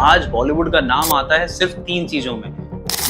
आज बॉलीवुड का नाम आता है सिर्फ 3 चीजों में: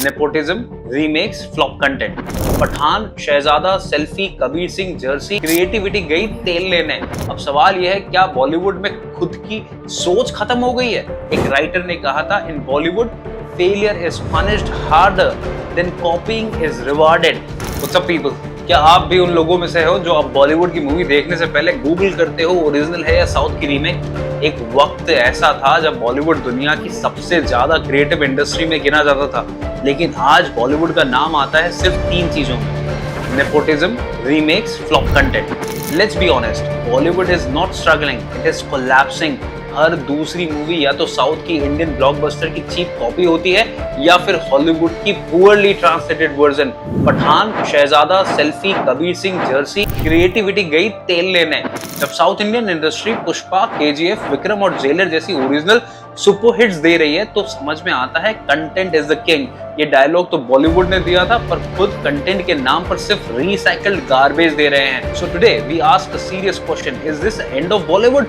nepotism, remakes, flop content. Pathaan, Shehzada, Selfiee, Kabir Singh, Jersey, creativity गई तेल लेने। अब सवाल यह है, क्या बॉलीवुड में खुद की सोच खत्म हो गई है? एक राइटर ने कहा था, in Bollywood failure is punished harder than copying is rewarded. What's up people, क्या आप भी उन लोगों में से हो जो अब बॉलीवुड की मूवी देखने से पहले गूगल करते हो ओरिजिनल है या साउथ की रीमेक? एक वक्त ऐसा था जब बॉलीवुड दुनिया की सबसे ज्यादा क्रिएटिव इंडस्ट्री में गिना जाता था, लेकिन आज बॉलीवुड का नाम आता है सिर्फ 3 चीजों में: nepotism, remakes, flop content. Let's be honest, Bollywood is not struggling, it is collapsing. हर दूसरी मूवी या तो साउथ की इंडियन ब्लॉकबस्टर की चीप कॉपी होती है या फिर हॉलीवुड की poorly translated version. Pathaan, Shehzada, Selfiee, Kabir Singh, Jersey, creativity गई तेल लेने। जब south Indian industry Pushpa, KGF, Vikram और जेलर जैसी ओरिजिनल सुपर हिट्स दे रही है तो समझ में आता है कंटेंट इज द किंग। ये डायलॉग तो बॉलीवुड ने दिया था, पर खुद कंटेंट के नाम पर सिर्फ रिसाइकल्ड गार्बेज दे रहे हैं। So today we ask a serious question, is this end of Bollywood?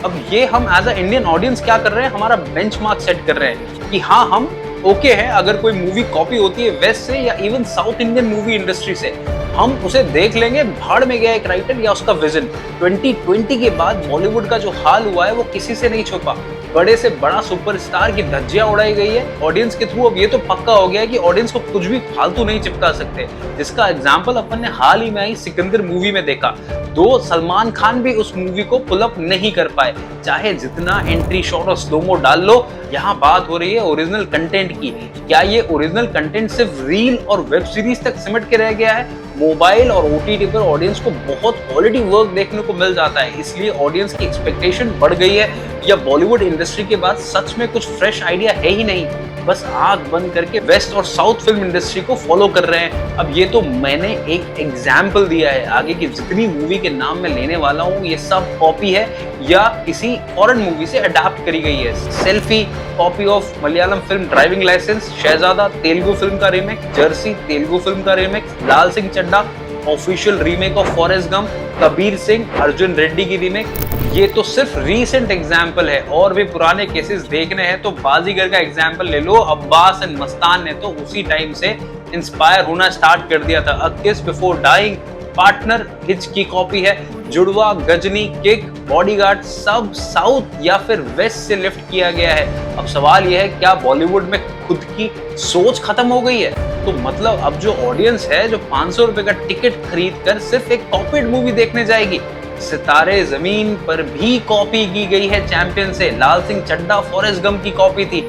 अब ये हम एज अ इंडियन ऑडियंस क्या कर रहे हैं, हमारा बेंचमार्क सेट कर रहे हैं कि हाँ हम ओके है अगर कोई मूवी कॉपी होती है वेस्ट से या even south Indian movie industry से, हम उसे देख लेंगे। भाड़ में गया एक राइटर या उसका विजन। 2020 के बाद बॉलीवुड का जो हाल हुआ है वो किसी से नहीं छुपा। बड़े से बड़ा सुपरस्टार की धज्जियां उड़ाई गई है ऑडियंस के थ्रू। अब ये तो पक्का हो गया है कि ऑडियंस को कुछ भी फालतू नहीं चिपका सकते, जिसका एग्जांपल अपन ने हाल ही में आई सिकंदर मूवी में देखा। सलमान खान भी उस मूवी को पुल अप नहीं कर पाए, चाहे जितना एंट्री शॉट और स्लोमो डाल लो। यहाँ बात हो रही है ओरिजिनल कंटेंट की। क्या ये ओरिजिनल कंटेंट सिर्फ रील और वेब सीरीज तक सिमट के रह गया है? मोबाइल और ओटीटी पर ऑडियंस को बहुत क्वालिटी वर्क देखने को मिल जाता है, इसलिए ऑडियंस की एक्सपेक्टेशन बढ़ गई है, या बॉलीवुड इंडस्ट्री के बाद सच में कुछ फ्रेश आइडिया है ही नहीं, बस आंख बंद करके वेस्ट और साउथ फिल्म इंडस्ट्री को फॉलो कर रहे हैं। अब ये तो मैंने एक एग्जाम्पल दिया है, आगे की जितनी मूवी के नाम मैं लेने वाला हूँ ये सब कॉपी है या किसी फॉरेन मूवी से अडैप्ट करी गई है। Selfiee copy of Malayalam film Driving Licence, Shehzada Telugu film का रीमेक, जर्सी तेलुगु फिल्म का remake, Laal Singh Chaddha official remake of Forrest Gump, Kabir Singh Arjun Reddy की रीमेक। ये तो सिर्फ रीसेंट एग्जाम्पल है, और भी पुराने केसेस देखने हैं तो बाजीगर का एग्जाम्पल ले लो। अब्बास एंड मस्तान ने तो उसी टाइम से इंस्पायर होना स्टार्ट कर दिया था। अ किस बिफोर डाइंग, पार्टनर हिच की कॉपी है, जुड़वा, गजनी, किक, बॉडीगार्ड सब साउथ या फिर वेस्ट से लिफ्ट किया गया है। अब सवाल यह है, क्या बॉलीवुड में खुद की सोच खत्म हो गई है? तो मतलब अब जो ऑडियंस है जो 500 रुपए का टिकट खरीद कर सिर्फ एक कॉपीड मूवी देखने जाएगी। सितारे जमीन पर भी कॉपी की गई है चैंपियन से। लाल सिंह चड्ढा फॉरेस्ट गम की कॉपी थी।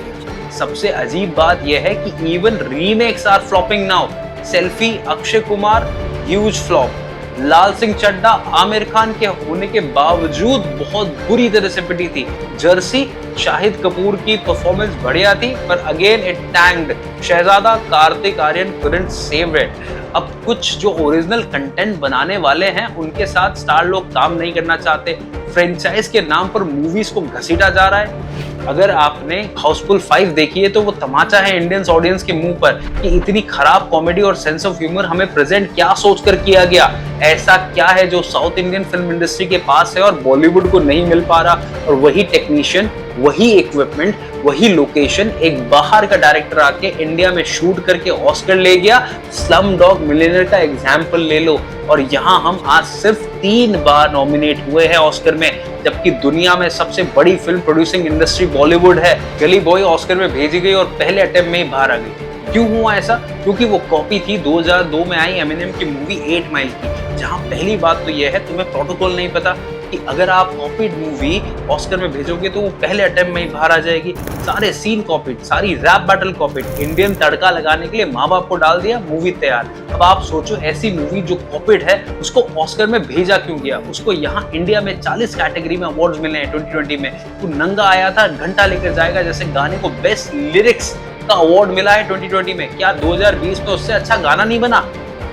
सबसे अजीब बात यह है कि even remakes are flopping now. Selfiee Akshay Kumar huge flop. Laal Singh Chaddha Aamir Khan के होने के बावजूद बहुत बुरी तरह से पिटी थी। जर्सी शाहिद कपूर की परफॉर्मेंस बढ़िया थी पर again it tanked. Shehzada Kartik Aaryan couldn't save it। अब कुछ जो ओरिजिनल कंटेंट बनाने वाले हैं उनके साथ स्टार लोग काम नहीं करना चाहते। फ्रेंचाइज के नाम पर मूवीज को घसीटा जा रहा है। अगर आपने हाउसफुल 5 देखी है तो वो तमाचा है इंडियंस ऑडियंस के मुंह पर कि इतनी खराब कॉमेडी और सेंस ऑफ ह्यूमर हमें प्रेजेंट क्या सोचकर किया गया। ऐसा क्या है जो साउथ इंडियन फिल्म इंडस्ट्री के पास है और बॉलीवुड को नहीं मिल पा रहा? और वही टेक्नीशियन, वही इक्विपमेंट, वही लोकेशन एक बाहर का डायरेक्टर आके इंडिया में शूट करके ऑस्कर ले गया। स्लम डॉग मिलियनेयर का एग्जाम्पल ले लो, और यहाँ हम आज सिर्फ 3 बार नॉमिनेट हुए हैं ऑस्कर में, जबकि दुनिया में सबसे बड़ी फिल्म प्रोड्यूसिंग इंडस्ट्री बॉलीवुड है। गली बॉय ऑस्कर में भेजी गई और पहले अटेम्प्ट में ही बाहर आ गई। क्यों हुआ ऐसा? क्योंकि वो कॉपी थी 2002 में आई एमिनेम की मूवी 8 माइल की, जहां पहली बात तो यह है तुम्हें प्रोटोकॉल नहीं पता कि अगर आप कॉपीड मूवी ऑस्कर में भेजोगे तो वो पहले अटेम्प्ट में ही बाहर आ जाएगी। सारे सीन कॉपीड, सारी रैप बैटल कॉपीड, इंडियन तड़का लगाने के लिए माँ बाप को डाल दिया, मूवी तैयार। अब आप सोचो ऐसी मूवी जो कॉपीड है उसको ऑस्कर में भेजा क्यों गया? उसको यहाँ इंडिया में 40 कैटेगरी में अवार्ड्स मिले हैं 2020 में। तो नंगा आया था घंटा लेकर जाएगा जैसे गाने को बेस्ट लिरिक्स का अवार्ड मिला है 2020 में। क्या 2020 में उससे अच्छा गाना नहीं बना?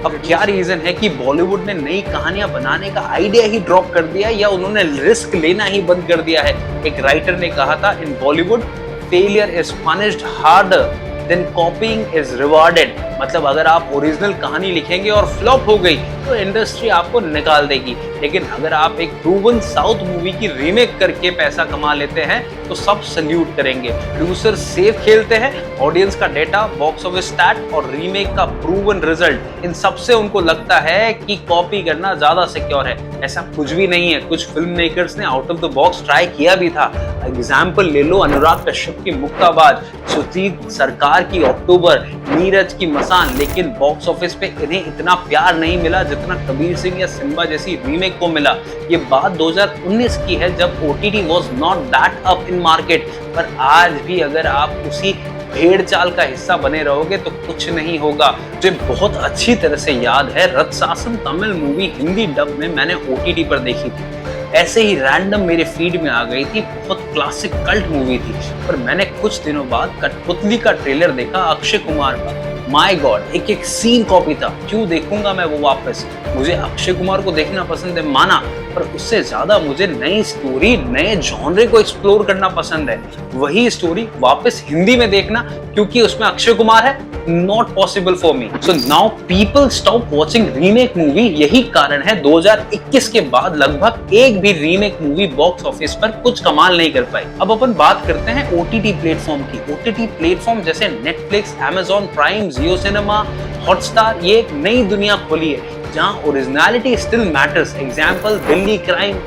अब क्या रीजन है कि बॉलीवुड ने नई कहानियां बनाने का आइडिया ही ड्रॉप कर दिया या उन्होंने रिस्क लेना ही बंद कर दिया है? एक राइटर ने कहा था, in Bollywood failure is punished harder than copying is rewarded. मतलब अगर आप ओरिजिनल कहानी लिखेंगे और फ्लॉप हो गई तो इंडस्ट्री आपको निकाल देगी, लेकिन अगर आप एक प्रूवन साउथ मूवी की रीमेक करके पैसा कमा लेते हैं तो सब सल्यूट करेंगे। प्रोड्यूसर सेफ खेलते हैं, ऑडियंस का डेटा, बॉक्स ऑफिस स्टैट और रीमेक का प्रूवन रिजल्ट, इन सबसे उनको लगता है कि कॉपी करना ज्यादा सिक्योर है। ऐसा कुछ भी नहीं है। कुछ फिल्म मेकर्स ने out of the box try किया भी था। एग्जाम्पल ले लो अनुराग कश्यप की मुक्काबाज, सुजीत सरकार की अक्टूबर, नीरज की मसान, लेकिन बॉक्स ऑफिस पे इन्हें इतना प्यार नहीं मिला जितना कबीर सिंह या सिम्बा जैसी रीमेक को मिला। ये बात 2019 की है जब OTT was not that up in market. पर आज भी अगर आप उसी भेड़ चाल का हिस्सा बने रहोगे तो कुछ नहीं होगा। मुझे बहुत अच्छी तरह से याद है, रथ शासन तमिल मूवी हिंदी डब में मैंने OTT पर देखी थी। ऐसे ही रैंडम मेरे फीड में आ गई थी। बहुत क्लासिक कल्ट मूवी थी, पर मैंने कुछ दिनों बाद कठपुतली का ट्रेलर देखा अक्षय कुमार का। माय गॉड, एक एक सीन कॉपी था। क्यों देखूंगा मैं वो वापस? मुझे अक्षय कुमार को देखना पसंद है माना, पर उससे ज्यादा मुझे नई स्टोरी, नए जॉनरे को एक्सप्लोर करना पसंद है। वही स्टोरी वापस हिंदी में देखना क्योंकि उसमें अक्षय कुमार है, not possible for me. So now people stop watching remake movie. यही कारण है 2021 के बाद लगभग एक भी रीमेक मूवी बॉक्स ऑफिस पर कुछ कमाल नहीं कर पाई। अब अपन बात करते हैं OTT प्लेटफॉर्म की। OTT प्लेटफॉर्म जैसे नेटफ्लिक्स, Amazon प्राइम, जियो सिनेमा, हॉटस्टार, ये एक नई दुनिया खोली है जहां originality still matters. Example Delhi crime,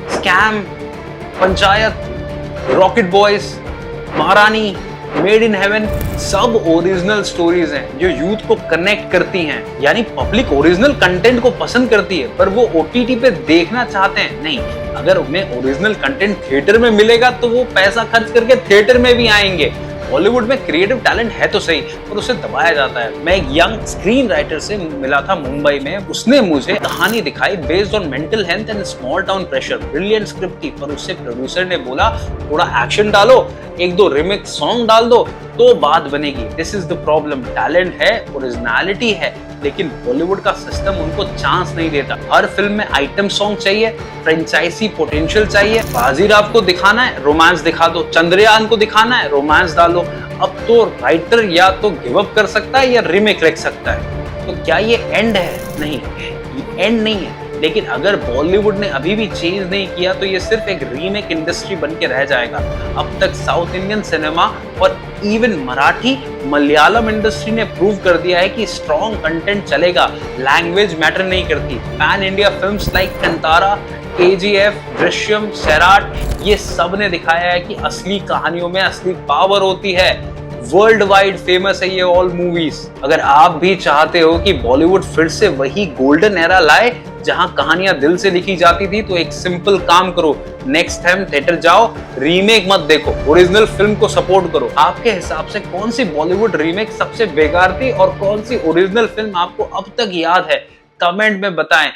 scam, panchayat, rocket boys, महारानी, मेड इन हेवन, सब ओरिजिनल स्टोरीज हैं जो यूथ को कनेक्ट करती हैं। यानी पब्लिक ओरिजिनल कंटेंट को पसंद करती है, पर वो OTT पे देखना चाहते हैं नहीं। अगर उन्हें ओरिजिनल कंटेंट थिएटर में मिलेगा तो वो पैसा खर्च करके थिएटर में भी आएंगे। बॉलीवुड में क्रिएटिव टैलेंट है तो सही, पर उसे दबाया जाता है। मैं एक यंग स्क्रीन राइटर से मिला था मुंबई में। उसने मुझे कहानी दिखाई based on mental health and small town pressure. Brilliant script थी, पर उससे प्रोड्यूसर ने बोला थोड़ा एक्शन डालो, एक दो रिमिक्स सॉन्ग डाल दो तो बात बनेगी। This is the problem. Talent है, ओरिजिनलिटी है, लेकिन बॉलीवुड का सिस्टम उनको चांस नहीं देता। हर फिल्म में आइटम सॉन्ग चाहिए, फ्रेंचाइजी पोटेंशियल चाहिए। बाजीराव को दिखाना है, रोमांस दिखा दो। चंद्रयान को दिखाना है, रोमांस डालो। अब तो राइटर या तो गिव अप कर सकता है या रीमेक लिख सकता है। तो क्या ये एंड है? नहीं, ये एंड नहीं है। लेकिन अगर बॉलीवुड ने अभी भी चेंज नहीं किया तो ये सिर्फ एक रीमेक इंडस्ट्री बन के रह जाएगा। अब तक साउथ इंडियन सिनेमा और इवन मराठी, मलयालम इंडस्ट्री ने प्रूव कर दिया है कि स्ट्रॉन्ग कंटेंट चलेगा, लैंग्वेज मैटर नहीं करती। Pan India films like Kantara, KGF, Drishyam, Sairat, ये सब ने दिखाया है कि असली कहानियों में असली पावर होती है। वर्ल्ड वाइड फेमस है ये ऑल मूवीज। अगर आप भी चाहते हो कि बॉलीवुड फिर से वही गोल्डन एरा लाए जहां कहानियां दिल से लिखी जाती थी, तो एक सिंपल काम करो, नेक्स्ट टाइम थिएटर जाओ, रीमेक मत देखो, ओरिजिनल फिल्म को सपोर्ट करो। आपके हिसाब से कौन सी बॉलीवुड रीमेक सबसे बेकार थी और कौन सी ओरिजिनल फिल्म आपको अब तक याद है? कमेंट में बताएं।